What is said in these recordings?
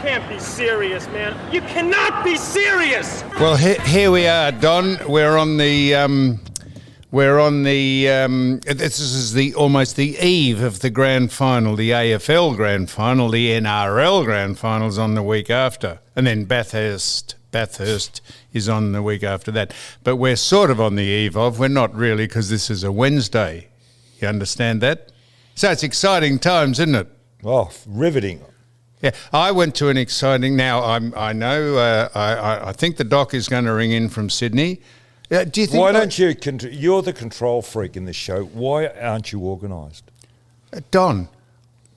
can't be serious, man. You cannot be serious. Well, here we are, Don. We're on the. This is almost the eve of the grand final, the AFL grand final, the NRL grand finals on the week after, and then Bathurst is on the week after that. But we're sort of on the eve of. We're not really, because this is a Wednesday. You understand that? So it's exciting times, isn't it? Oh, riveting. Yeah, I went to an exciting. Now I know. I think the doc is going to ring in from Sydney. Do you think? Why don't you? You're the control freak in this show. Why aren't you organised? Don,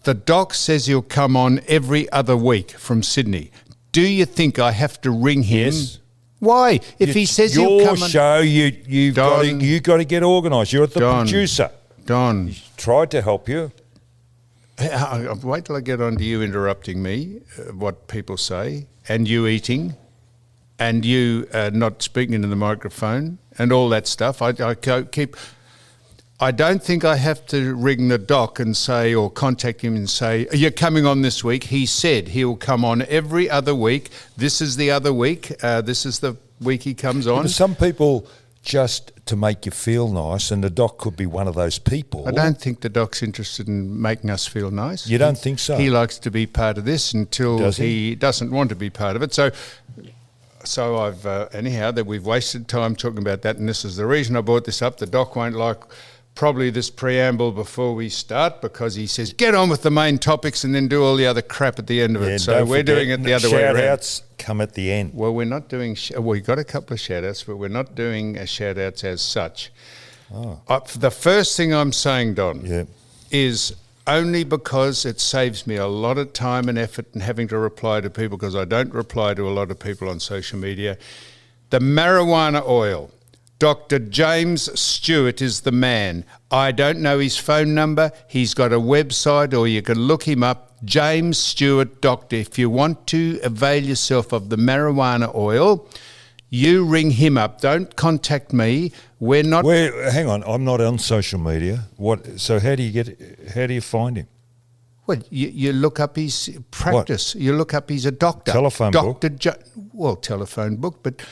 the doc says he'll come on every other week from Sydney. Do you think I have to ring him? Yes. Why? If he says he'll come on... Your show, you got to get organised. You're the producer. Don. He's tried to help you. Wait till I get on to you interrupting me, what people say, and you eating, and you not speaking into the microphone, and all that stuff. I don't think I have to ring the doc and say, or contact him and say, you're coming on this week. He said he'll come on every other week. This is the other week. This is the week he comes on. Some people just to make you feel nice, and the doc could be one of those people. I don't think the doc's interested in making us feel nice. You don't think so? He likes to be part of this until he doesn't want to be part of it. So I've anyhow that we've wasted time talking about that, and this is the reason I brought this up. The doc won't like probably this preamble before we start, because he says get on with the main topics and then do all the other crap at the end of it. So we're doing it the other way around. Shout-outs come at the end. Well, we're not doing... we got a couple of shout-outs, but we're not doing shout-outs as such. Oh. The first thing I'm saying, Don, is only because it saves me a lot of time and effort in having to reply to people, because I don't reply to a lot of people on social media. The marijuana oil. Dr. James Stewart is the man. I don't know his phone number. He's got a website, or you can look him up. James Stewart Doctor. If you want to avail yourself of the marijuana oil, you ring him up. Don't contact me. We're not... hang on, I'm not on social media. So how do you find him? Well, you look up his practice. What? You look up he's a doctor. Telephone book? Telephone book, but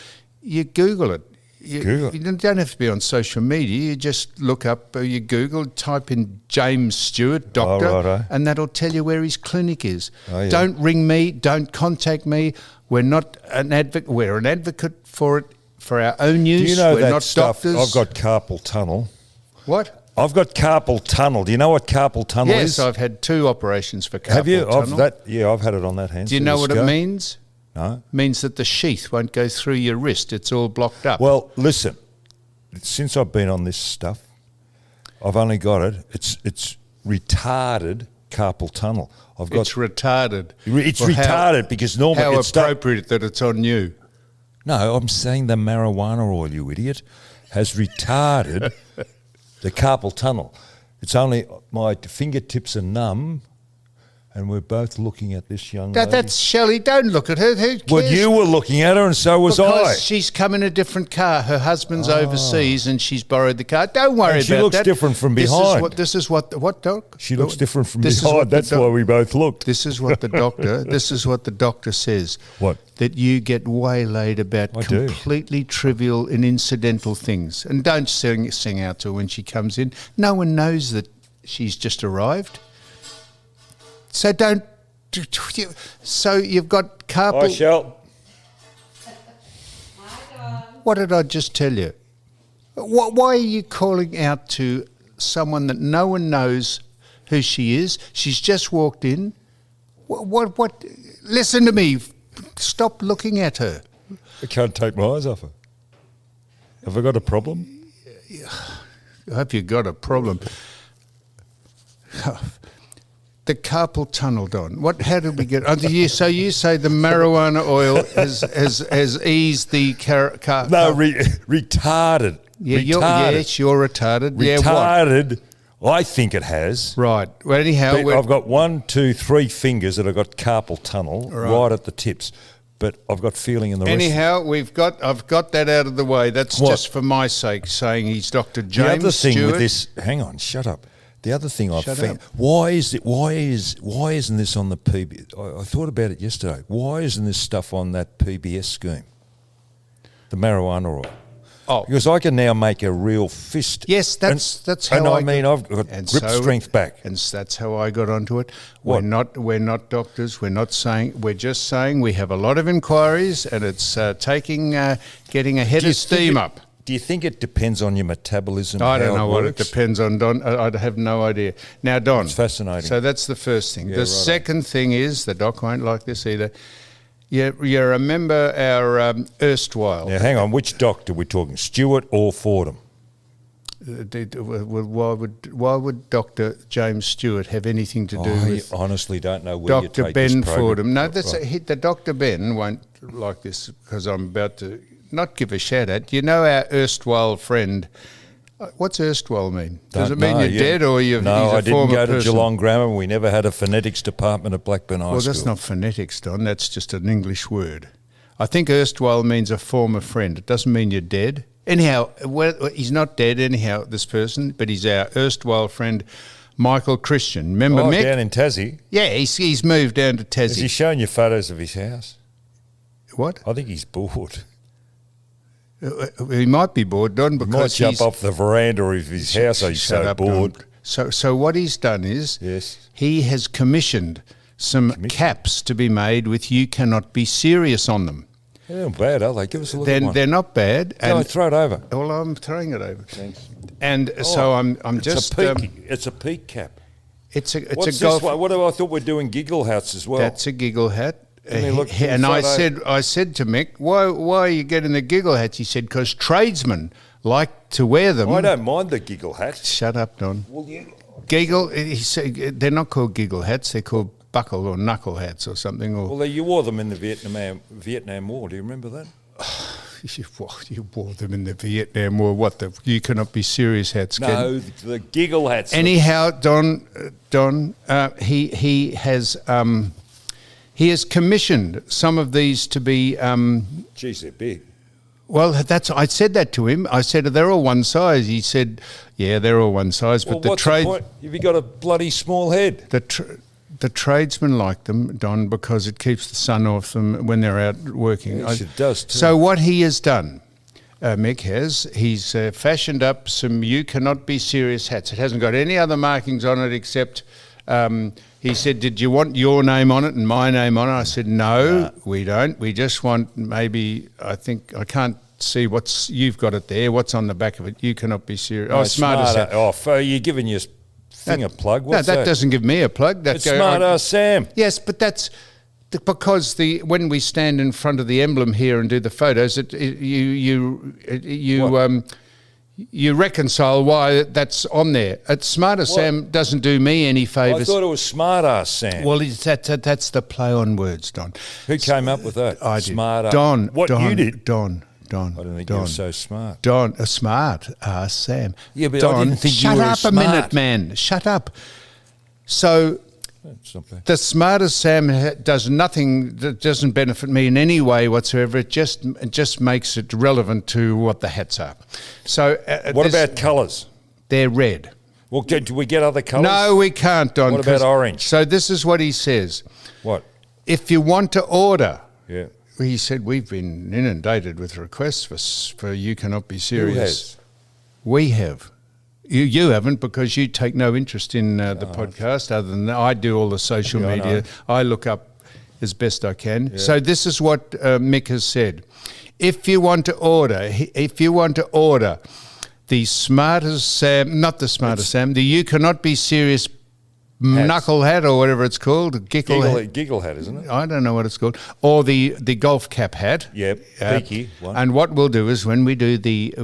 you Google it. You don't have to be on social media. You just look up, you Google, type in James Stewart, doctor, and that'll tell you where his clinic is. Oh, yeah. Don't ring me. Don't contact me. We're not an advocate. We're an advocate for it for our own use. Do you know we're that not stuff? Doctors. I've got carpal tunnel. What? I've got carpal tunnel. Do you know what carpal tunnel is? Yes, I've had 2 operations for carpal tunnel. Have you? I've had it on that hand. Do you know what it means? No. It means that the sheath won't go through your wrist. It's all blocked up. Well, listen, since I've been on this stuff, I've only got it. It's retarded carpal tunnel. It's retarded. It's retarded because normally it's appropriate that it's on you. No, I'm saying the marijuana oil, you idiot, has retarded the carpal tunnel. It's only my fingertips are numb. And we're both looking at this young lady. That's Shelley. Don't look at her. Who cares? Well, you were looking at her and so was I. Because she's come in a different car. Her husband's overseas and she's borrowed the car. Don't worry about that. She looks different from behind. This is what doc? She looks different from behind. That's why we both looked. This is what the doctor says. What? That you get waylaid about completely trivial and incidental things. And don't sing out to her when she comes in. No one knows that she's just arrived. So don't. So you've got carpal. Hi, Shell. What did I just tell you? Why are you calling out to someone that no one knows who she is? She's just walked in. What? Listen to me. Stop looking at her. I can't take my eyes off her. Have I got a problem? I hope you've got a problem. The carpal tunnel, Don. How did we get? So you say the marijuana oil has eased the retarded. Yeah, retarded. You're retarded. Retarded. Yeah, I think it has. Right. Well, anyhow, I've got 1, 2, 3 fingers that have got carpal tunnel right at the tips, but I've got feeling in the rest. Anyhow, I've got that out of the way. That's just for my sake, saying he's Dr. James The other thing Stewart. with this, hang on, shut up. The other thing I've Shut found, up. why isn't this on the PB? I thought about it yesterday. Why isn't this stuff on that PBS scheme? The marijuana oil. Oh, Because I can now make a real fist. yes, that's how and I I mean, I've got and grip strength back. and that's how I got onto it. What? We're not doctors. We're just saying we have a lot of inquiries, and it's getting a head of steam up. Do you think it depends on your metabolism? I don't how know what it works? depends on, Don. I have no idea. Now, Don. It's fascinating. So that's the first thing. Yeah, the righto. second thing is, the doc won't like this either. You remember our erstwhile. Now, hang on. Which doctor we're talking? Stewart or Fordham? Why would Dr. James Stewart have anything to do with I honestly don't know where you Dr. take Ben this program. Fordham? No, Right. the Dr. Ben won't like this because I'm about to not give a shout out. You know our erstwhile friend. What's erstwhile mean? Does it mean you're dead or he's No, a I didn't former go to person? Geelong Grammar. We never had a phonetics department at Blackburn High Well, School. that's not phonetics, Don. That's just an English word. I think erstwhile means a former friend. It doesn't mean you're dead. Anyhow, he's not dead anyhow, this person, but he's our erstwhile friend, Michael Christian. Remember Mick? Down in Tassie. Yeah, he's moved down to Has he Tassie. shown you photos of his house? What? I think he's bored. He might be bored, Don, He because might jump he's... off the veranda of his house. He's Shut so up, bored. Don. So what he's done is Yes. he has commissioned some caps to be made with "You Cannot Be Serious" on them. They're not bad, are they? Give us a look at one. They're not bad. Go and throw it over. Well, I'm throwing it over. Thanks. And so I'm It's just... a peak. It's a peak cap. it's What's a golf... this one? What do I thought we're doing giggle hats as well? That's a giggle hat. Let me look through And the I photo. said to Mick, why are you getting the giggle hats? He said, because tradesmen like to wear them. I don't mind the giggle hat. Shut up, Don. Well, you, Giggle, he said, they're not called giggle hats, they're called buckle or knuckle hats or something. Or well, you wore them in the Vietnam War. Do you remember that? you wore them in the Vietnam War. What, the "You Cannot Be Serious" hats? No, the giggle hats. Anyhow, Don, he has commissioned some of these to be. Geez, they're big. Well, I said that to him. I said they're all one size. He said, "Yeah, they're all one size." Well, But what's the point? Have you got a bloody small head? the tradesmen like them, Don, because it keeps the sun off them when they're out working. Yes, it does too. So what he has done, Mick he's fashioned up some "You Cannot Be Serious" hats. It hasn't got any other markings on it except. He said, "Did you want your name on it and my name on it?" I said, "No, we don't. We just want maybe, I can't see you've got it there. What's on the back of it? You cannot be serious." No, Oh, Smart Sam. Oh, you're giving your finger plug. What's that doesn't give me a plug. It's Smart Sam. Yes, but that's because when we stand in front of the emblem here and do the photos, you reconcile why that's on there. Smarter Sam doesn't do me any I favours. thought it was Smart Sam. Well, that's the play on words, Don. Who came up with that? I did. Smart Don. What Don, you did? Don. I didn't think you were so smart. Don, smart, Sam. Yeah, but Don, I didn't think you shut were up smart. a minute, man. Shut up. So It's not bad. the smartest Sam does nothing that doesn't benefit me in any way whatsoever. It just makes it relevant to what the hats are. So What about colours? they're red? Well, do we get other colours? No, we can't, Don. What about orange? So this is what he says. What? If you want to order, Yeah. he said, we've been inundated with requests for "You Cannot Be Serious." Who has? We have. You haven't, because you take no interest in the podcast other than I do all the social Yeah, I media. know. I look up as best I can. Yeah. So this is what Mick has said. If you want to order the Smartest Sam, not the Smartest Sam, the "You Cannot Be Serious" knuckle hat or whatever it's called, giggle Giggle hat, isn't it? I don't know what it's called, or the golf cap hat. Yep, peaky one. And what we'll do is when we do the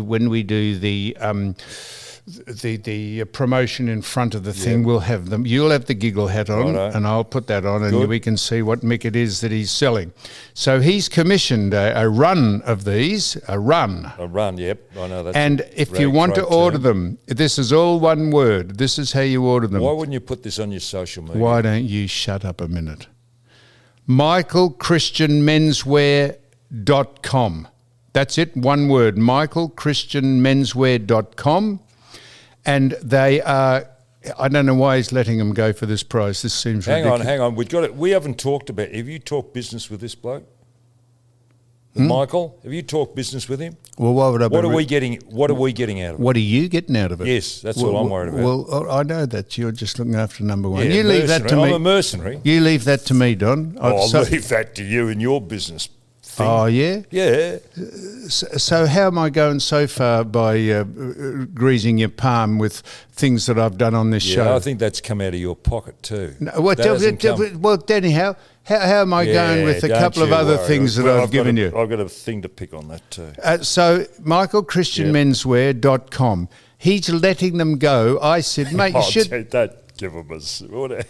promotion in front of the thing, we'll have them. You'll have the giggle hat on, Righto. and I'll put that on, and Good. we can see what Mick it is that he's selling. So he's commissioned a run of these, A run, yep. I know that. and if you want to order them, this is all one word. This is how you order them. Why wouldn't you put this on your social media? Why don't you shut up a minute? michaelchristianmenswear.com. That's it, one word, michaelchristianmenswear.com. And they are I don't know why he's letting them go for this price. This seems ridiculous. Hang on. We haven't talked about. Have you talked business with this bloke? With Michael? Have you talked business with him? Well, why would I? What are we getting out of it? What are you getting out of it? Yes, that's what I'm worried about. Well, I know that you're just looking after number one. Yeah, you leave that to me. I'm a mercenary. You leave that to me, Don. I'll leave that to you and your business thing. Oh, yeah? Yeah. So how am I going so far by greasing your palm with things that I've done on this show? I think that's come out of your pocket too. No, well, Danny, how am I going with a couple of other things that I've given you? I've got a thing to pick on that too. So michaelchristianmenswear.com, he's letting them go. I said, mate, you should... Don't give them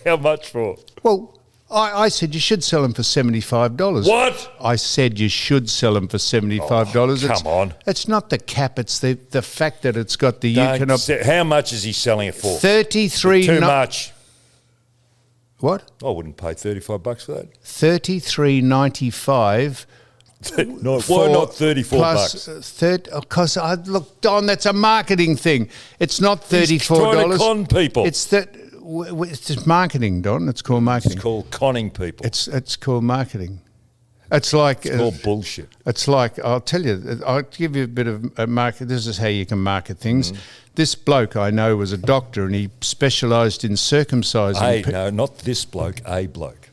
how much for? Well... I said you should sell them for $75. What? I said you should sell them for $75. Come on. It's not the cap. It's the fact that it's got the... How much is he selling it for? 33... Too much. What? I wouldn't pay $35 for that. $33.95. Why not $34? Because look, Don, that's a marketing thing. It's not $34. He's trying to con people. It's just marketing, Don. It's called marketing. It's called conning people. It's called marketing. It's called bullshit. It's like, I'll tell you, I'll give you a bit of a market. This is how you can market things. This bloke I know was a doctor and he specialised in circumcising. No, not this bloke, a bloke.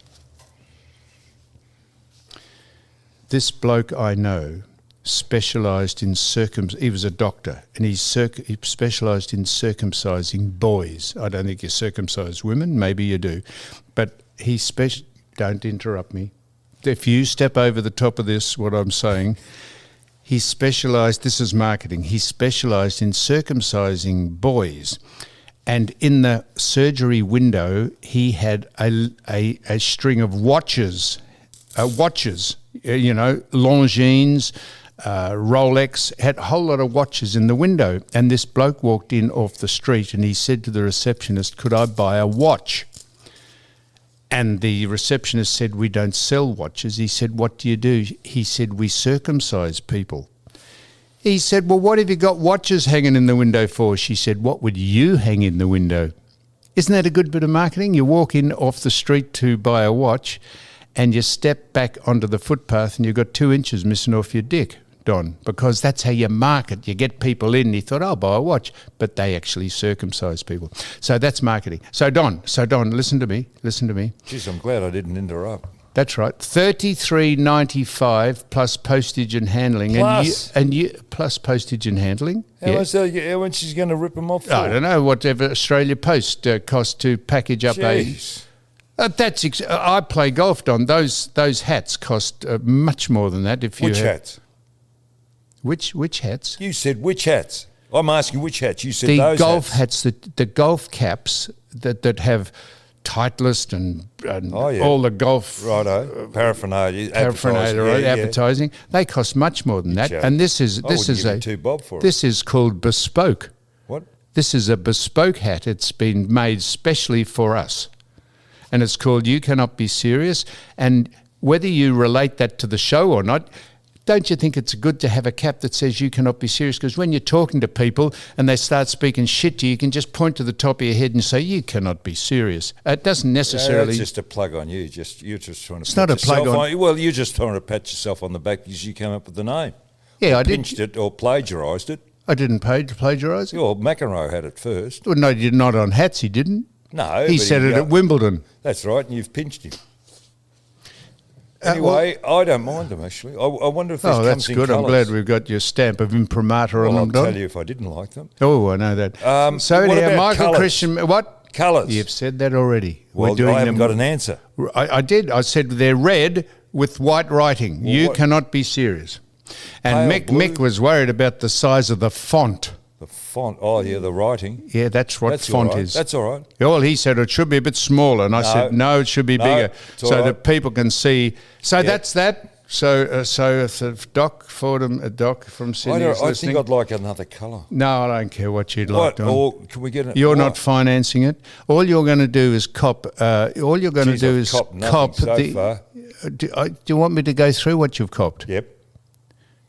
This bloke I know specialised in he was a doctor and he specialised in circumcising boys. I don't think you circumcise women, maybe you do. But don't interrupt me. If you step over the top of this, what I'm saying, he specialised, this is marketing, he specialised in circumcising boys. And in the surgery window, he had a string of watches, Longines, Rolex, had a whole lot of watches in the window. And this bloke walked in off the street and he said to the receptionist, could I buy a watch? And the receptionist said, we don't sell watches. He said, what do you do? He said, we circumcise people. He said, well, what have you got watches hanging in the window for? She said, what would you hang in the window? Isn't that a good bit of marketing? You walk in off the street to buy a watch and you step back onto the footpath and you've got 2 inches missing off your dick, Don, because that's how you market. You get people in. He thought, I'll buy a watch, but they actually circumcise people. So that's marketing. So Don, listen to me. Jeez, I'm glad I didn't interrupt. That's right. $33.95 plus postage and handling. Plus? Plus postage and handling. How much is going to rip them off for? I don't know, whatever Australia Post costs to package up I play golf, Don. Those hats cost much more than that. Which hats? Which hats? You said which hats? I'm asking which hats. You said the those golf hats. The golf caps that have Titleist and all the golf paraphernalia, advertising. They cost much more than that. And this is called bespoke. What? This is a bespoke hat. It's been made specially for us. And it's called You Cannot Be Serious. And whether you relate that to the show or not, don't you think it's good to have a cap that says you cannot be serious? Because when you're talking to people and they start speaking shit to you, you can just point to the top of your head and say, you cannot be serious. It doesn't necessarily... That's just a plug on you. You're just trying to it's not a plug on... Well, you're just trying to pat yourself on the back because you came up with the name. Yeah, I pinched it or plagiarised it. I didn't plagiarise it. Well, McEnroe had it first. Well, no, he did not on hats, he didn't. No. He said it at Wimbledon. That's right, and you've pinched him. Anyway, I don't mind them, actually. I wonder if this comes in that's good. colours. I'm glad we've got your stamp of imprimatur on them, Don. I'll tell you if I didn't like them. Oh, I know that. So anyhow, Michael colours? Christian... What? Colours. You've said that already. Well, I haven't got an answer. I did. I said they're red with white writing. Well, you cannot be serious. And Mick was worried about the size of the font. The font, the writing. Yeah, that's what font is. That's all right. Well, he said it should be a bit smaller, and I said, no, it should be bigger, so that people can see. So that's that. So if Doc Fordham, Doc from Sydney is listening. I think I'd like another colour. No, I don't care what you'd like, Don. Or can we get it? You're not financing it. All you're going to do is cop. All you're going to do is cop so far. Do you want me to go through what you've copped? Yep.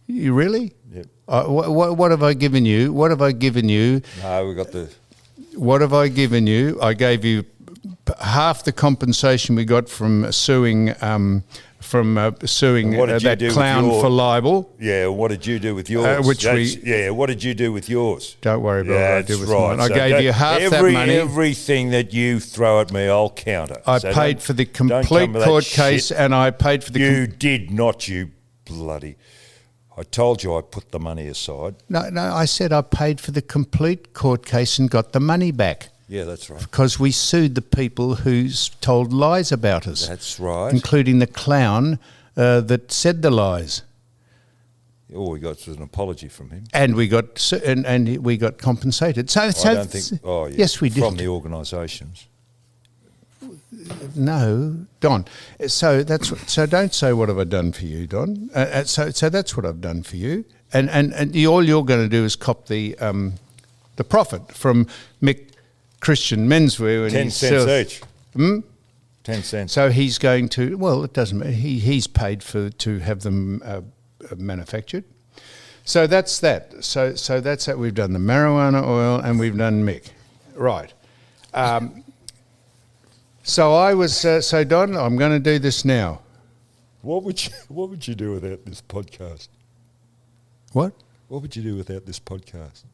You really? Yep. What have I given you? What have I given you? No, we got the... what have I given you? I gave you half the compensation we got from suing that clown for libel. Yeah, what did you do with yours? What did you do with yours? Don't worry about what I did with mine. I So gave you half that money. Everything that you throw at me, I'll counter. I paid for the complete court case, and I paid for the... You did not, you bloody... I told you I put the money aside. No, I said I paid for the complete court case and got the money back. Yeah, that's right. Because we sued the people who told lies about us. That's right. Including the clown that said the lies. All we got was an apology from him. And we got and we got compensated. So I don't think... Oh, yeah, yes, we did. From the organisations. No, Don. So don't say what have I done for you, Don. So that's what I've done for you. And all you're going to do is cop the profit from Mick Christian Menswear. And 10 cents each. 10 cents. So he's going to... Well, it doesn't matter. He's paid to have them manufactured. So that's that. So that's that. We've done the marijuana oil and we've done Mick. Right. So I was... so, Don, I'm going to do this now. What would you do without this podcast? What? What would you do without this podcast?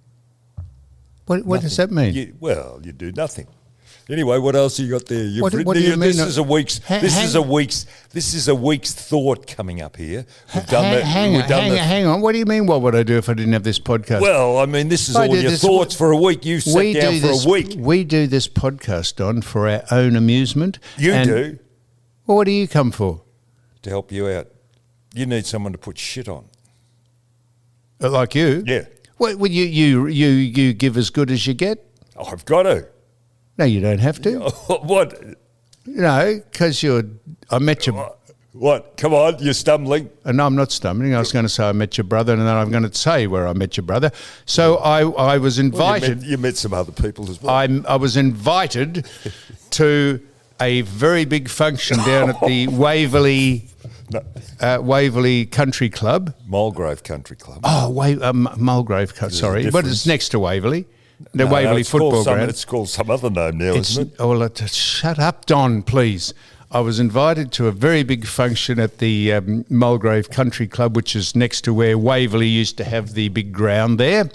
What does that mean? You do nothing. Anyway, what else you got there? What do you mean? This is a week's thought coming up here. Hang on. What do you mean? What would I do if I didn't have this podcast? Well, I mean, this is all your thoughts for a week. You sat down for a week. We do this podcast, Don, for our own amusement. You do. Well, what do you come for? To help you out. You need someone to put shit on. Like you? Yeah. Well, you give as good as you get? I've got to. No, you don't have to. What? No, because I met your... What? Come on, you're stumbling. No, I'm not stumbling. I was going to say I met your brother, and then I'm going to say where I met your brother. So I was invited... Well, you met some other people as well. I was invited to a very big function down at the Waverley Country Club. Mulgrave Country Club. Oh, Mulgrave, sorry. But it's next to Waverley. The Waverley football ground. It's called some other name now, isn't it? Oh, well, shut up, Don, please. I was invited to a very big function at the Mulgrave Country Club, which is next to where Waverley used to have the big ground there,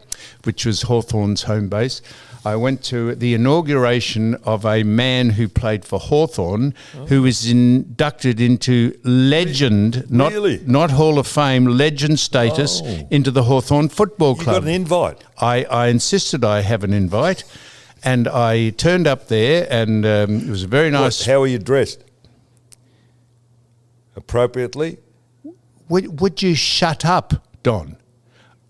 which was Hawthorn's home base. I went to the inauguration of a man who played for Hawthorn, who was inducted into legend, not Hall of Fame, legend status into the Hawthorn Football Club. You got an invite? I insisted I have an invite, and I turned up there, and it was a very nice... How were you dressed? Appropriately? Would you shut up, Don?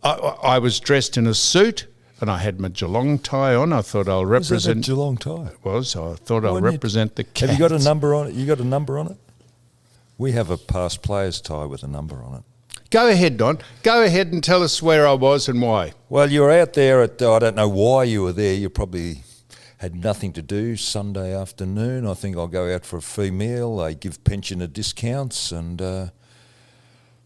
I was dressed in a suit, and I had my Geelong tie on. I thought I'll represent... Was that a Geelong tie? It was. I thought I'll represent the Cats. Have you got a number on it? You got a number on it? We have a past players tie with a number on it. Go ahead, Don. Go ahead and tell us where I was and why. Well, you were out there at... I don't know why you were there. You probably had nothing to do Sunday afternoon. I think I'll go out for a free meal. They give pensioner discounts, and...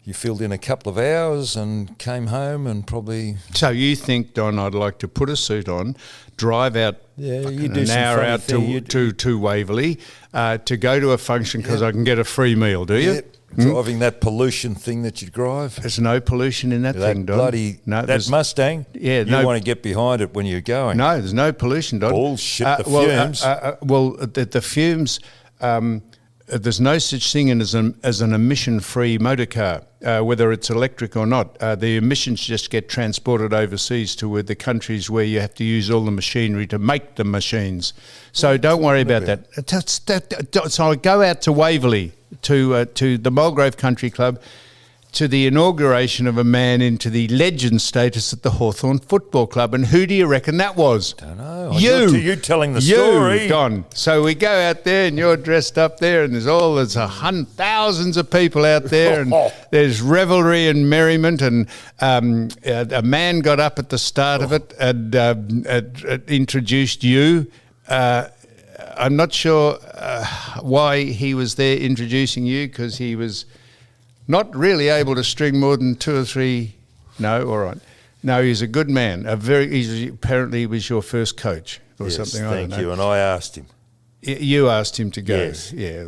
you filled in a couple of hours and came home and probably... So you think, Don, I'd like to put a suit on, drive out an hour out to Waverley to go to a function because I can get a free meal, do you? Driving that pollution thing that you drive. There's no pollution in that thing, Don. That Mustang? Yeah. You want to get behind it when you're going. No, there's no pollution, Don. Bullshit, the fumes. The fumes... there's no such thing as an emission-free motor car, whether it's electric or not. The emissions just get transported overseas to the countries where you have to use all the machinery to make the machines. So don't worry about that. So I go out to Waverley, to the Mulgrave Country Club, to the inauguration of a man into the legend status at the Hawthorn Football Club. And who do you reckon that was? Don't know. You telling the story. Don. So we go out there and you're dressed up there and there's thousands of people out there and there's revelry and merriment, and a man got up at the start of it and introduced you. I'm not sure why he was there introducing you, because he was... not really able to string more than two or three... No, all right. No, he's a good man. Apparently he was your first coach or something. I don't know. Thank you. And I asked him. You asked him to go. Yes. Yeah,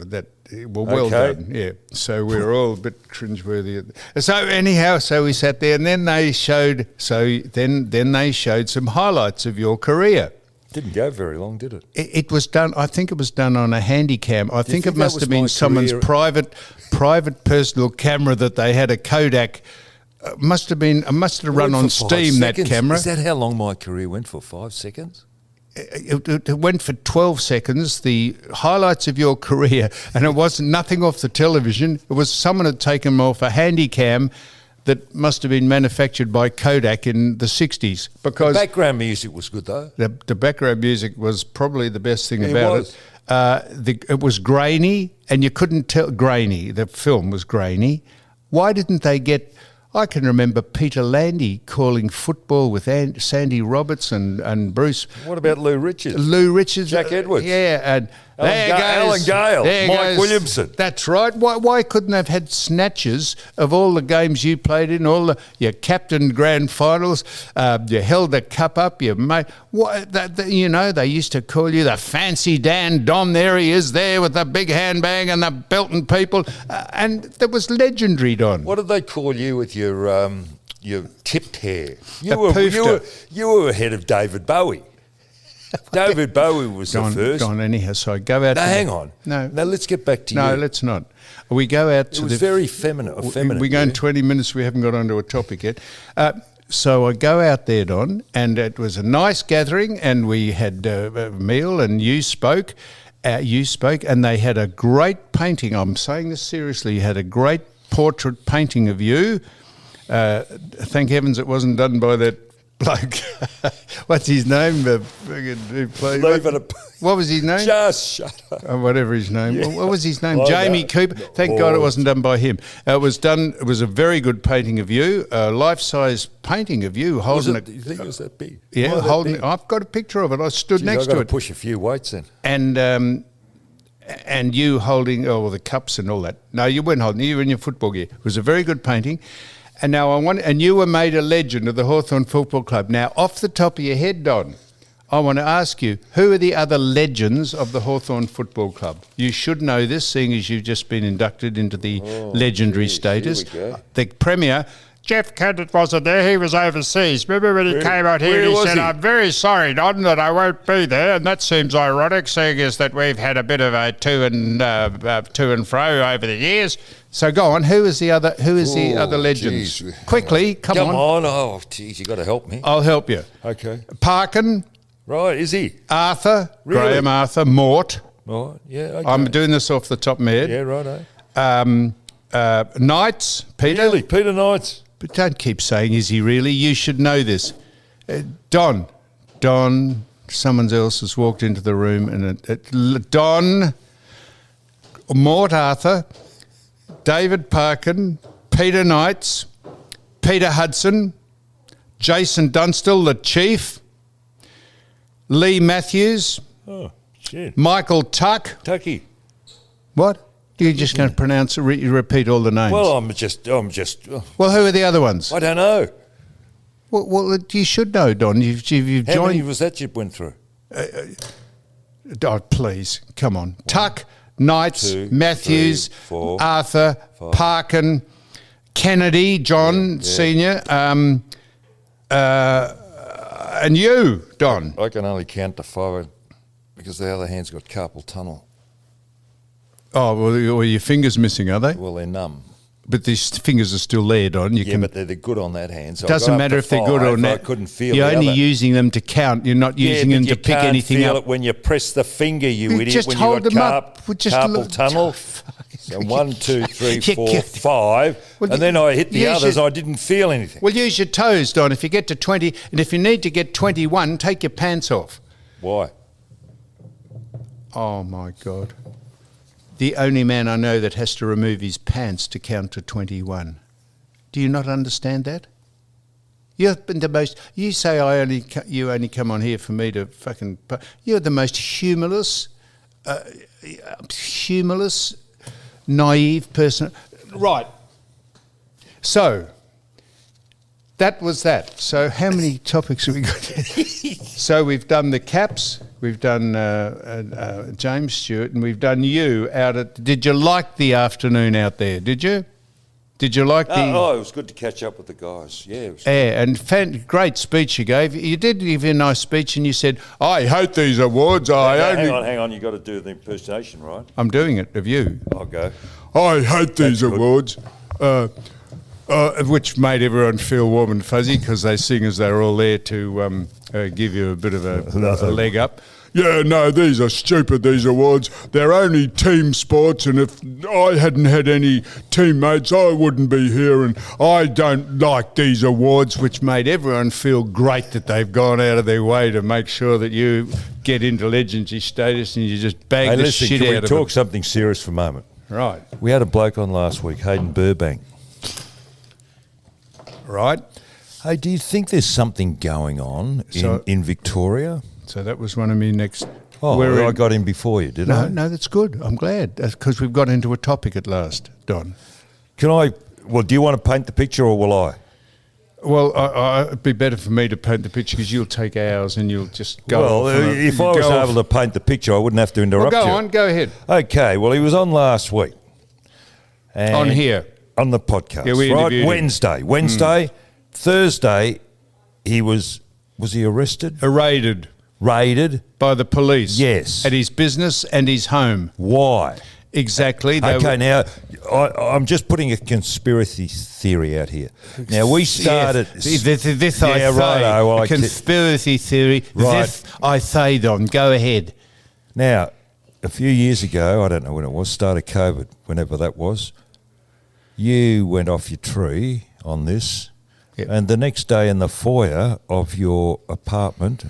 well done. Yeah. So we were all a bit cringeworthy. So anyhow, so we sat there, and then they showed. Then they showed some highlights of your career. Didn't go very long, did it? It was done. I think it was done on a handy cam. I think it must have been someone's private personal camera that they had, a Kodak. Must have run on Steam, that camera. Is that how long my career went for? 5 seconds? It went for 12 seconds, the highlights of your career, and it wasn't nothing off the television. It was someone had taken them off a handy cam that must have been manufactured by Kodak in the 60s. Because the background music was good, though. The background music was probably the best thing about it. It was grainy, and you couldn't tell. Grainy, the film was grainy. Why didn't they get... I can remember Peter Landy calling football with Sandy Roberts and Bruce. What about Lou Richards? Lou Richards. Jack Edwards. Yeah, and Alan Gale. Mike Williamson. That's right. Why couldn't they have had snatches of all the games you played in, your captain grand finals, you held the cup up, you made... they used to call you the fancy Dan Don. There he is there with the big handbag and the belting people. And that was legendary, Don. What did they call you with your tipped hair? You were ahead of David Bowie. David Bowie was the first. Gone anyhow, so I go out... No, hang on. No, let's get back to you. No, let's not. We go out to... It was very feminine. We're going 20 minutes, we haven't got onto a topic yet. So I go out there, Don, and it was a nice gathering, and we had a meal, and you spoke, and they had a great painting. I'm saying this seriously. You had a great portrait painting of you. Thank heavens it wasn't done by that bloke. What's his name? What was his name? Just shut up. Whatever his name. Yeah. What was his name? Jamie Cooper. Thank God it wasn't done by him. It was a very good painting of you, a life-size painting of you holding it. Do you think it was that big? Yeah, holding it. I've got a picture of it. I stood next to it. I've got to push a few weights in. And you holding the cups and all that. No, you weren't holding. You were in your football gear. It was a very good painting. And now and you were made a legend of the Hawthorn Football Club. Now, off the top of your head, Don, I want to ask you, who are the other legends of the Hawthorn Football Club? You should know this, seeing as you've just been inducted into the legendary status. The Premier, Jeff Kennett wasn't there, he was overseas. Remember when he came out here and he said, I'm very sorry, Don, that I won't be there. And that seems ironic, seeing as that we've had a bit of a to and fro over the years. So go on. Who is the other legends? Geez. Quickly, come on. Oh, geez, you got to help me. I'll help you. Okay. Parkin. Right, is he? Arthur. Really? Graham Arthur. Mort. Right, yeah. Okay. I'm doing this off the top of my head. Yeah, right. Knights. Peter. Really, Peter Knights. But don't keep saying, is he really? You should know this. Don. Someone else has walked into the room and Don. Mort Arthur. David Parkin, Peter Knights, Peter Hudson, Jason Dunstall, the Chief, Lee Matthews, Michael Tucky. What? You're just going to pronounce, repeat all the names? Well, I'm just. Well, who are the other ones? I don't know. Well, you should know, Don. You've joined. How many was that you went through? Please, come on. Tuck. Knights, 2, Matthews, 3, 4, Arthur, 5. Parkin, Kennedy, John Senior, and you, Don. I can only count to 5 because the other hand's got carpal tunnel. Oh, well, your fingers missing, are they? Well, they're numb. But these fingers are still there, Don. But they're good on that hand. So doesn't matter if they're good or not. I couldn't feel You're the only other. Using them to count. You're not using them to pick anything up. You can't feel it when you press the finger, you idiot. Just when hold you've got them up. Carpal tunnel. So 1, 2, 3, 4, 5. And then I hit the others. I didn't feel anything. Well, use your toes, Don. If you get to 20, and if you need to get 21, take your pants off. Why? Oh, my God. The only man I know that has to remove his pants to count to 21. Do you not understand that? You've been the most... You say you only come on here for me to fucking... You're the most humorless, naive person. Right. So, that was that. So how many topics have we got? So we've done the Caps, we've done James Stewart, and we've done you out at... Did you like the afternoon out there? Did you? Did you like the... Oh, it was good to catch up with the guys. Yeah, it was and great speech you gave. You did give a nice speech and you said, I hate these awards. Hang on. You got to do the impersonation, right? I'm doing it of you. I'll go. I hate these awards. Which made everyone feel warm and fuzzy because they sing as they're all there to give you a bit of a leg up. Yeah, no, these are stupid, these awards. They're only team sports, and if I hadn't had any teammates, I wouldn't be here, and I don't like these awards, which made everyone feel great that they've gone out of their way to make sure that you get into legendary status and you just bag the shit out of it. Can we talk something serious for a moment? Right. We had a bloke on last week, Hayden Burbank. Right. Hey, do you think there's something going on in Victoria? So that was one of me next... Oh, I got in before you, did I? No, that's good. I'm glad. Because we've got into a topic at last, Don. Well, do you want to paint the picture or will I? Well, it'd be better for me to paint the picture because you'll take hours and you'll just go Well, if I was able to paint the picture, I wouldn't have to interrupt you. Go ahead. Okay, well, he was on last week. On here? On the podcast, yeah, we right? Wednesday. Thursday, he was he arrested? Raided. By the police. Yes. At his business and his home. Why? Exactly. Okay, now, I'm just putting a conspiracy theory out here. Now, we started... Yes. This I say. Well, a conspiracy theory. Right. This I say, Don. Go ahead. Now, a few years ago, I don't know when it was, start of COVID, whenever that was, you went off your tree on this, yep. And the next day in the foyer of your apartment,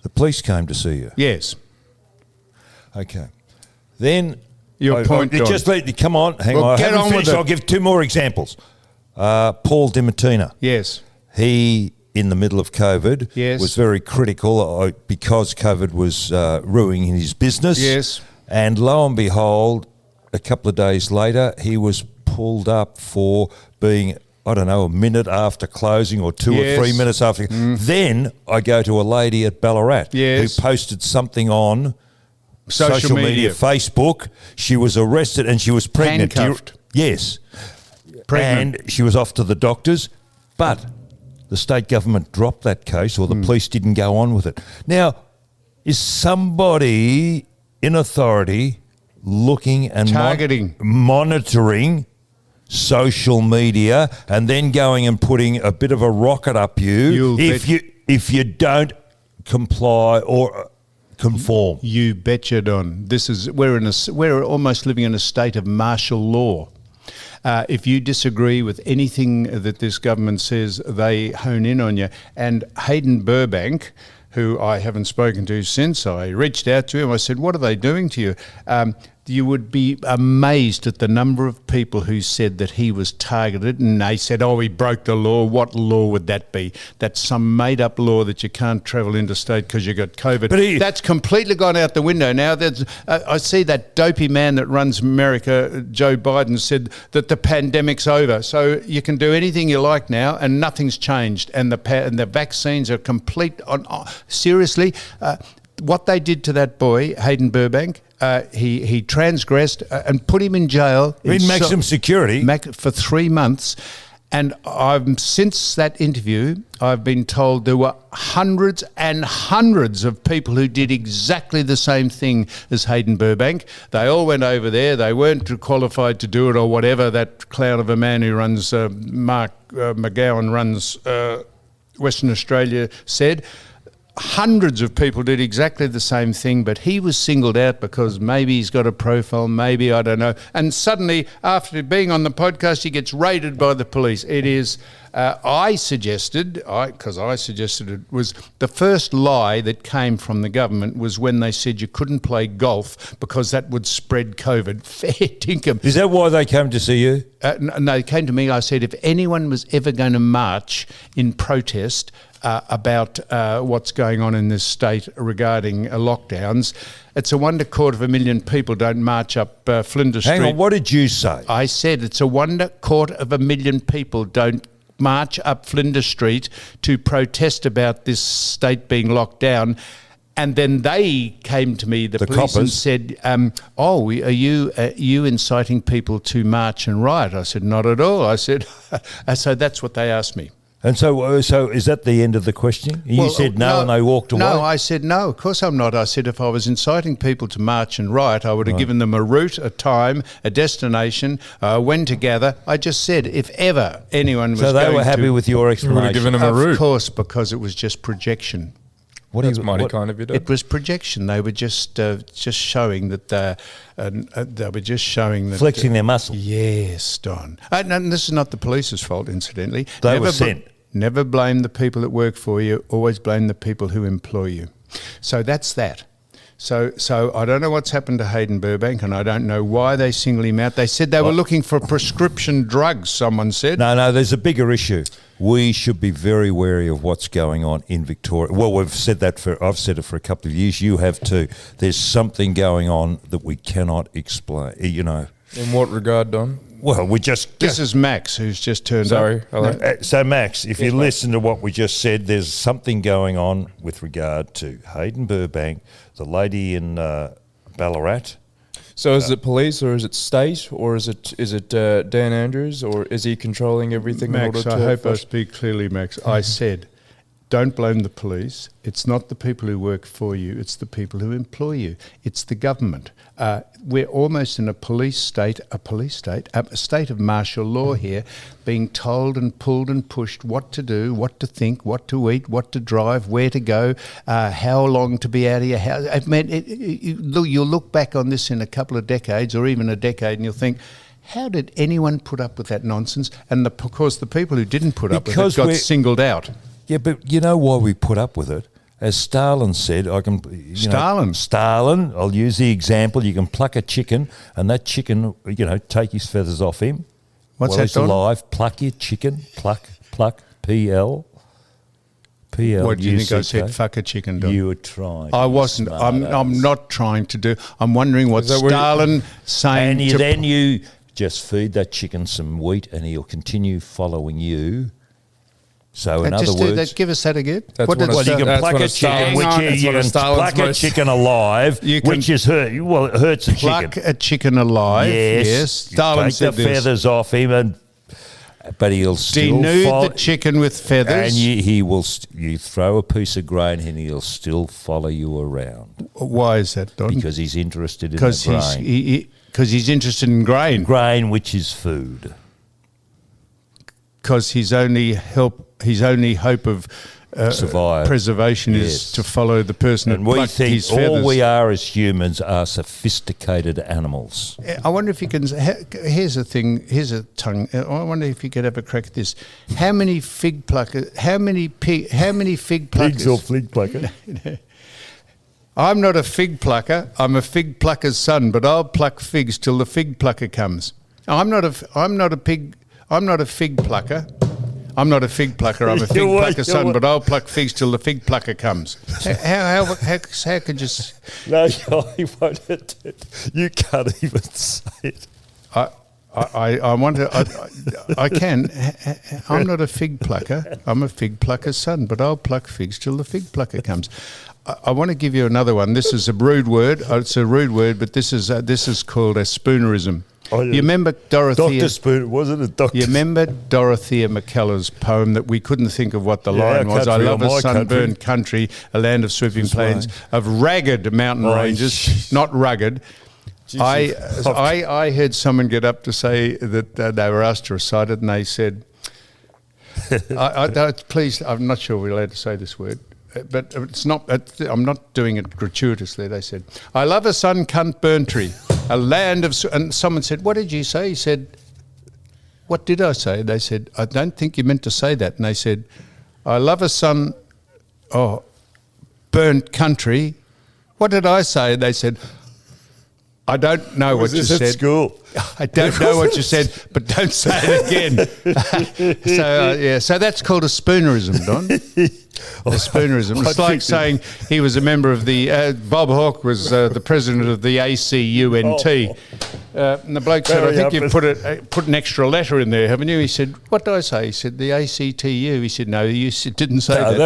the police came to see you. Yes. Okay. Then... Your point, Don. Just come on, hang on. I get haven't on finished. with it. I'll give two more examples. Paul Dimatina. Yes. He, in the middle of COVID, yes. was very critical because COVID was ruining his business. Yes. And lo and behold, a couple of days later, he was pulled up for being, I don't know, a minute after closing or 2 yes. or 3 minutes after. Then I go to a lady at Ballarat yes. who posted something on social media, Facebook. She was arrested and she was pregnant. Handcuffed. Yes. Pregnant. And she was off to the doctors, but the state government dropped that case or the police didn't go on with it. Now, is somebody in authority looking and targeting, monitoring social media and then going and putting a bit of a rocket up if you don't comply or conform? You betcha, Don. We're almost living in a state of martial law. If you disagree with anything that this government says, they hone in on you. And Hayden Burbank, who I haven't spoken to since, I reached out to him. I said, what are they doing to you? You would be amazed at the number of people who said that he was targeted, and they said, oh, he broke the law. What law would that be? That's some made-up law that you can't travel interstate because you got COVID. But that's completely gone out the window now. I see that dopey man that runs America, Joe Biden, said that the pandemic's over. So you can do anything you like now, and nothing's changed. And the vaccines are complete. Seriously, what they did to that boy, Hayden Burbank, he transgressed and put him in jail in maximum security for 3 months. And since that interview, I've been told there were hundreds and hundreds of people who did exactly the same thing as Hayden Burbank. They all went over there. They weren't qualified to do it or whatever. That clown of a man who runs, Mark McGowan runs Western Australia, said. Hundreds of people did exactly the same thing, but he was singled out because maybe he's got a profile, maybe, I don't know. And suddenly, after being on the podcast, he gets raided by the police. It is, I suggested it, was the first lie that came from the government was when they said you couldn't play golf because that would spread COVID. Fair dinkum. Is that why they came to see you? No, they came to me. I said, if anyone was ever going to march in protest about what's going on in this state regarding lockdowns, it's a wonder 250,000 people don't march up Flinders Street. Hang on, what did you say? I said it's a wonder 250,000 people don't march up Flinders Street to protest about this state being locked down. And then they came to me, the police, coppers, and said, are you inciting people to march and riot? I said, not at all. I said, so that's what they asked me. And so is that the end of the questioning? You said no, and they walked away? No, I said, no, of course I'm not. I said, if I was inciting people to march and riot, I would have given them a route, a time, a destination, when to gather. I just said, if ever anyone was So they were happy with your explanation? You would have given them a route. Of course, because it was just projection. That's mighty kind of you, Dad. It was projection. They were just showing that they were just showing that flexing their muscle. Yes, Don. And this is not the police's fault, incidentally. They were sent. Never blame the people that work for you. Always blame the people who employ you. So that's that. So I don't know what's happened to Hayden Burbank, and I don't know why they singled him out. They said they were looking for prescription drugs, someone said. No, there's a bigger issue. We should be very wary of what's going on in Victoria. Well, I've said it for a couple of years. You have too. There's something going on that we cannot explain, you know. In what regard, Don? Well, this is Max, who's just turned up. Sorry. So, Max, if you listen to what we just said, there's something going on with regard to Hayden Burbank, the lady in Ballarat. So is it police, or is it state, or is it Dan Andrews, or is he controlling everything? Max, I hope I speak clearly, Max. I said, don't blame the police. It's not the people who work for you. It's the people who employ you. It's the government. We're almost in a state of martial law here, being told and pulled and pushed what to do, what to think, what to eat, what to drive, where to go, how long to be out of your house. I mean, you'll look back on this in a couple of decades or even a decade and you'll think, how did anyone put up with that nonsense? And of course, the people who didn't put up with it got singled out. Yeah, but you know why we put up with it? As Stalin said, Stalin, I'll use the example, you can pluck a chicken and that chicken, take his feathers off him. What's while that, he's Don? alive, pluck your chicken, pluck, PL. What do you think I said? Fuck a chicken, Don? You were trying. I wasn't. I'm not trying to do. I'm wondering what Stalin saying. And then you just feed that chicken some wheat and he'll continue following you. So in other words, give us that again. You can pluck a chicken alive, which is hurt. Well, it hurts a chicken. Pluck a chicken alive. Yes. Stalin said the feathers off him, but he'll still denude the chicken with feathers, and he will. You throw a piece of grain, and he'll still follow you around. Why is that, Don? Because he's interested in the grain. Because he's interested in grain. Grain, which is food. Because his only hope of preservation is to follow the person and that plucked his feathers. All we are as humans are sophisticated animals. I wonder if you can. Here's a thing. Here's a tongue. I wonder if you could have a crack at this. How many fig pluckers? How many fig pluckers? Pigs or fig plucker? I'm not a fig plucker. I'm a fig plucker's son, but I'll pluck figs till the fig plucker comes. I'm not a fig plucker. I'm not a fig plucker. I'm a fig plucker's son, but I'll pluck figs till the fig plucker comes. How could you? No, you can't even say it. I want to. I can. I'm not a fig plucker. I'm a fig plucker's son, but I'll pluck figs till the fig plucker comes. I want to give you another one. This is a rude word. It's a rude word, but this is called a spoonerism. Oh, yeah. You remember Dorothea? Dr. Spoon, wasn't it? Dr. You remember Dorothea McKellar's poem that we couldn't think of what the line was? I love a sunburned country, a land of sweeping plains, of ragged mountain ranges, not rugged. I heard someone get up to say that they were asked to recite it, and they said, please, I'm not sure we're allowed to say this word, but it's not. I'm not doing it gratuitously. They said, I love a sun-cunt burn tree, a land of... And someone said, what did you say? He said, what did I say? They said, I don't think you meant to say that. And they said, I love a burnt country. What did I say? They said, I don't know what you Was this at said. school? I don't know what you said, but don't say it again. So that's called a spoonerism, Don. A spoonerism. It's like saying he was a member of the Bob Hawke was the president of the ACUNT. And the bloke said, "I think you've put an extra letter in there, haven't you?" He said, "What did I say?" He said, "The ACTU." He said, "No, you didn't say that."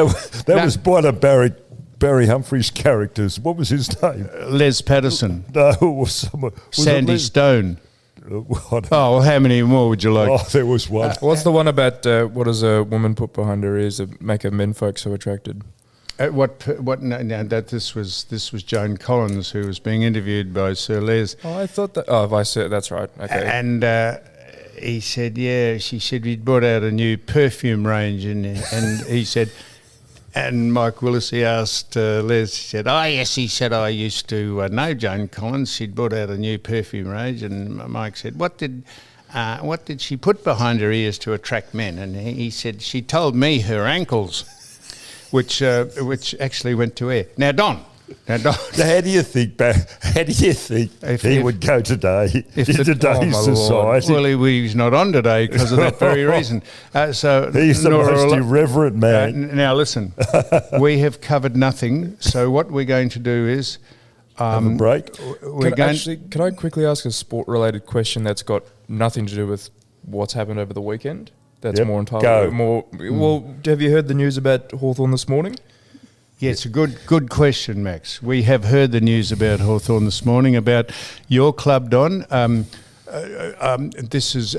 That was one of Barry Humphrey's characters. What was his name? Les Patterson. No, it was someone. Sandy Stone. What? Oh, well, how many more would you like? Oh, there was one. What's the one about what does a woman put behind her ears that make her menfolk so attracted? What? No, this was Joan Collins who was being interviewed by Sir Les. Oh, I thought that. Oh, Vice. That's right. Okay. And he said, "Yeah." She said we'd brought out a new perfume range, and he said. And Mike Willis, he asked Les, he said, "Oh, yes," he said, "I used to know Joan Collins. She'd brought out a new perfume range." And Mike said, what did she put behind her ears to attract men? And he said, "She told me her ankles," which actually went to air. Now, Don. How do you think he would go today in today's society? Well, he's not on today because of that very reason. So he's the most irreverent man. Now, listen, we have covered nothing. So what we're going to do is have a break. Can I quickly ask a sport-related question that's got nothing to do with what's happened over the weekend? That's more entirely more. Well, have you heard the news about Hawthorn this morning? Yeah, it's a good question, Max. We have heard the news about Hawthorn this morning, about your club, Don. This is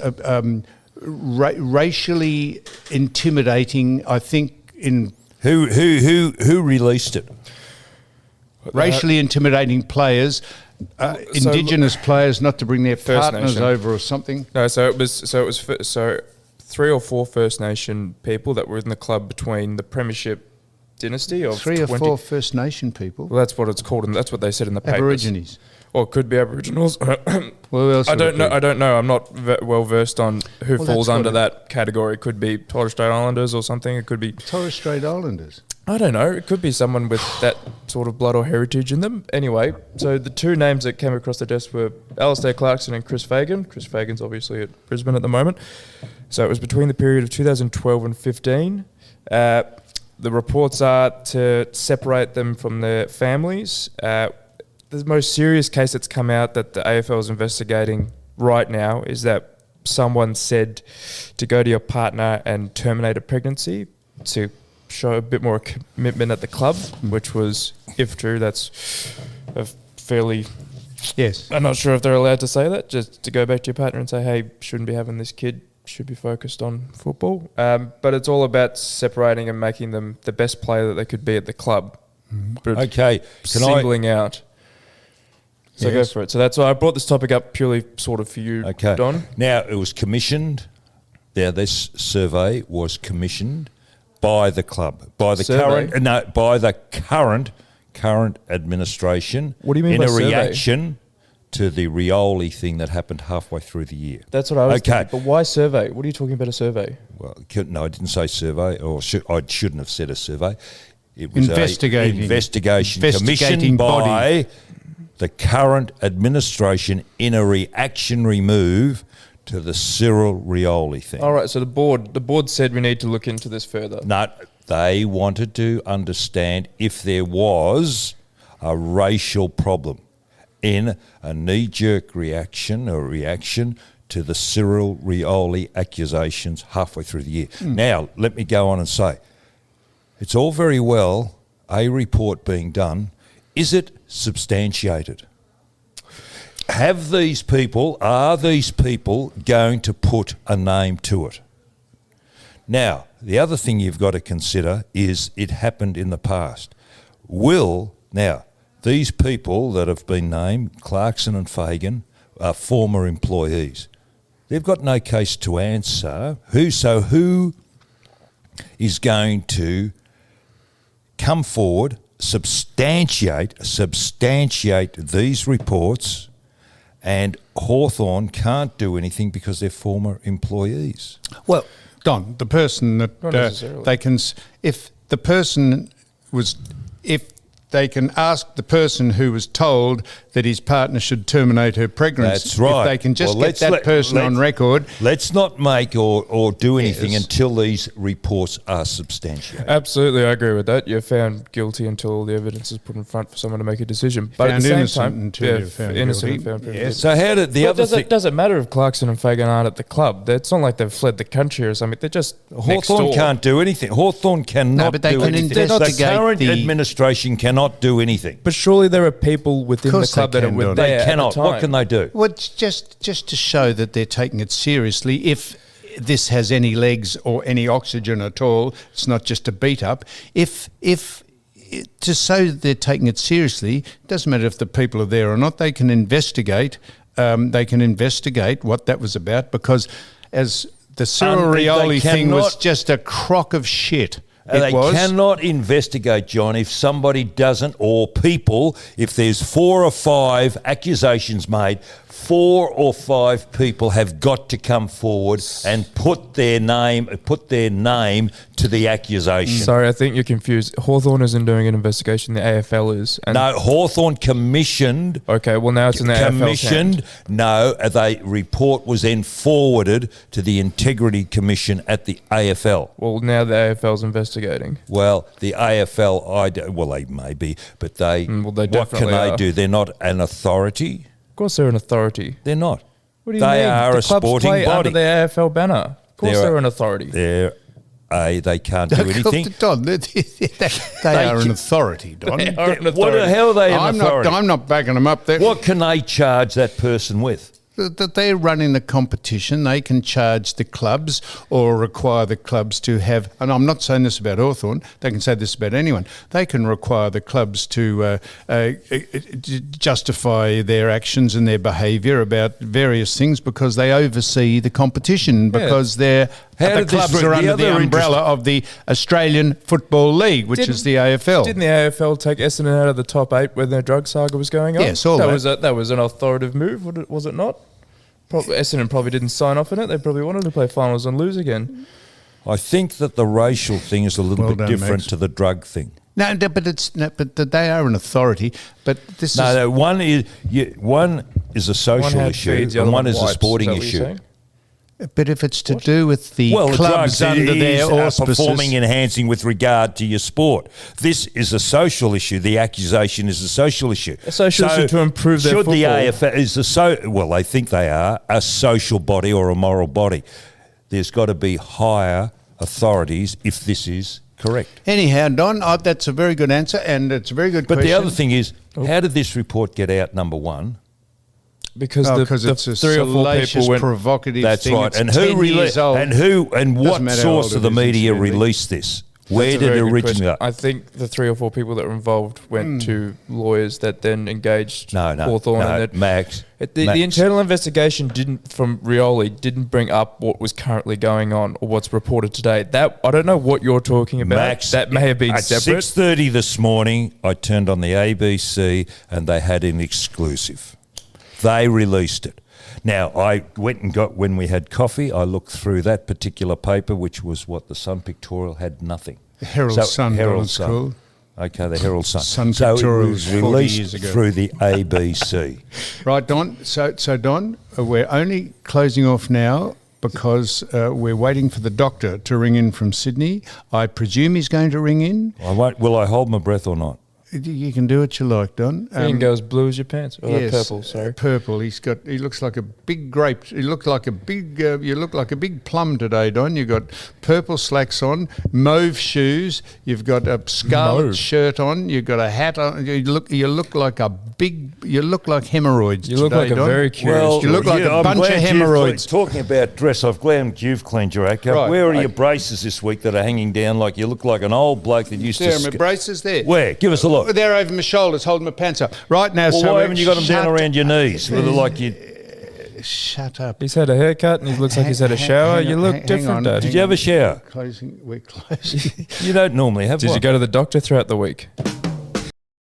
racially intimidating, I think, in... Who released it? Racially intimidating players, Indigenous players, not to bring their partners Nation over or something. No, so it was 3 or 4 First Nation people that were in the club between the Premiership dynasty of 3 or 4 First Nation people. Well, that's what it's called, and that's what they said in the papers. Aborigines. Or it could be Aboriginals. Well, I don't know. I'm not well versed on who falls under that category. It could be Torres Strait Islanders or something. It could be Torres Strait Islanders. I don't know. It could be someone with that sort of blood or heritage in them. Anyway, so the 2 names that came across the desk were Alistair Clarkson and Chris Fagan. Chris Fagan's obviously at Brisbane at the moment. So it was between the period of 2012 and 15. The reports are to separate them from their families. The most serious case that's come out that the AFL is investigating right now is that someone said to go to your partner and terminate a pregnancy to show a bit more commitment at the club, which was, if true, that's a fairly... Yes. I'm not sure if they're allowed to say that, just to go back to your partner and say, hey, shouldn't be having this kid, should be focused on football. But it's all about separating and making them the best player that they could be at the club. Okay. Singling out. So go for it. So that's why I brought this topic up purely sort of for you, Don. Now, it was commissioned. Now, this survey was commissioned by the club, by the current administration. What do you mean in by a survey? reaction to the Rioli thing that happened halfway through the year? That's what I was thinking. But why survey? What are you talking about a survey? Well, no, I didn't say survey, or I shouldn't have said a survey. It was Investigating. an investigation Investigating commissioned body. by the current administration in a reactionary move to the Cyril Rioli thing. All right, so the board said we need to look into this further. No, they wanted to understand if there was a racial problem in a knee-jerk reaction to the Cyril Rioli accusations halfway through the year. Now, let me go on and say, it's all very well a report being done. Is it substantiated? Are these people going to put a name to it? Now, the other thing you've got to consider is it happened in the past. These people that have been named, Clarkson and Fagan, are former employees. They've got no case to answer. Who is going to come forward, substantiate these reports, and Hawthorn can't do anything because they're former employees? Well, Don, the person that Not necessarily. if they can ask the person who was told that his partner should terminate her pregnancy. That's right. If they can just get that person on record. Let's not make or do anything until these reports are substantiated. Absolutely, I agree with that. You're found guilty until all the evidence is put in front for someone to make a decision. But Found at the innocent same time, until you're found innocent guilty. and found Yes. So how did the other thing? Does it matter if Clarkson and Fagan aren't at the club? It's not like they've fled the country or something. They're just next Hawthorn door. can't do anything. Hawthorn cannot but they do can anything. investigate The current the- administration cannot do anything. But surely there are people within the course club they that can, were Don. there They at the cannot. time. What can they do? Well, it's just to show that they're taking it seriously. If this has any legs or any oxygen at all, it's not just a beat up. If to show that they're taking it seriously, it doesn't matter if the people are there or not. They can investigate. They can investigate what that was about, because as the Cyril They Rioli thing was cannot- just a crock of shit. They cannot investigate, John, if somebody doesn't, or people, if there's 4 or 5 accusations made, 4 or 5 people have got to come forward and put their name to the accusation. Sorry, I think you're confused. Hawthorn isn't doing an investigation. The AFL is. And No, Hawthorn commissioned. Okay, well now it's in the AFL's Commissioned. hand. No, the report was then forwarded to the Integrity Commission at the AFL. Well, now the AFL's investigating. Well, the AFL, they may be, but they. well, they what can definitely they are. do? They're not an authority. Of course, they're an authority. They're not. What do you They mean? are the a clubs sporting play body. under the AFL banner. Of course, They're they're an authority. They can't do anything. Don, they are an authority, Don. They are an What the authority. hell are they an I'm authority? not backing them up. What can they charge that person with? That they're running the competition. They can charge the clubs or require the clubs to have, and I'm not saying this about Hawthorn, they can say this about anyone, they can require the clubs to justify their actions and their behaviour about various things because they oversee the competition, because the clubs are under the umbrella of the Australian Football League, which is the AFL. Didn't the AFL take Essendon out of the top 8 when their drug saga was going on? Yes, all that. That was an authoritative move, was it not? Essendon probably didn't sign off on it. They probably wanted to play finals and lose again. I think that the racial thing is a little bit different Max. to the drug thing. No, but they are an authority. But this is One is a social had issue, feeds, the and other one one is a wipes. sporting Is that what you're issue. saying? But if it's to do with the Well, the clubs drugs under their auspices, performing enhancing with regard to your sport. This is a social issue. The accusation is a social issue. A social issue to improve their should the football. AFL is well, they think they are a social body or a moral body. There's got to be higher authorities if this is correct. anyhow, Don, that's a very good answer, and it's a very good But question. the other thing is, how did this report get out? Number one. Because it's a 3 or 4 salacious, people went. provocative That's thing. right. It's And 10 who years old. and what matter how source old of it the is, media incidentally. released this? Where That's a did it very good originate? question. I think the 3 or 4 people that were involved went to lawyers that then engaged No, Hawthorn. And that Max. the internal investigation from Rioli didn't bring up what was currently going on or what's reported today. That I don't know what you're talking about. Max, that may have been at separate. 6:30 this morning, I turned on the ABC and they had an exclusive. They released it. Now, I went and when we had coffee, I looked through that particular paper, which was what the Sun Pictorial had nothing. The Herald Sun, Herald it's Sun. called. Okay, the Herald Sun. Sun so it Pictorial was was 40 years released ago. through the ABC. Right, Don. So Don, we're only closing off now because we're waiting for the doctor to ring in from Sydney. I presume he's going to ring in. Will I hold my breath or not? You can do what you like, Don. Green goes blue as your pants. Or Yes, purple, sorry. purple. He looks like a big grape. He looked like a big. You look like a big plum today, Don. You got purple slacks on, mauve shoes. You've got a scarlet Mauve. shirt on. You've got a hat on. You look like a big. You look like hemorrhoids. You look today, like a Don. very curious. You look like a I'm bunch glad of you've hemorrhoids. Talking about dress, I'm glad you've cleaned your act up. Right. Where are your braces this week that are hanging down like you look like an old bloke that used There, to... my braces there. Where? Give us a look. They're over my shoulders, holding my pants up. Right now, Well, so why haven't you got them down shut- around your knees? Like you... Shut up. He's had a haircut and he looks like he's had a shower. You look different, Dad. Did you have a shower? We're closing. You don't normally have Did one. you go to the doctor throughout the week?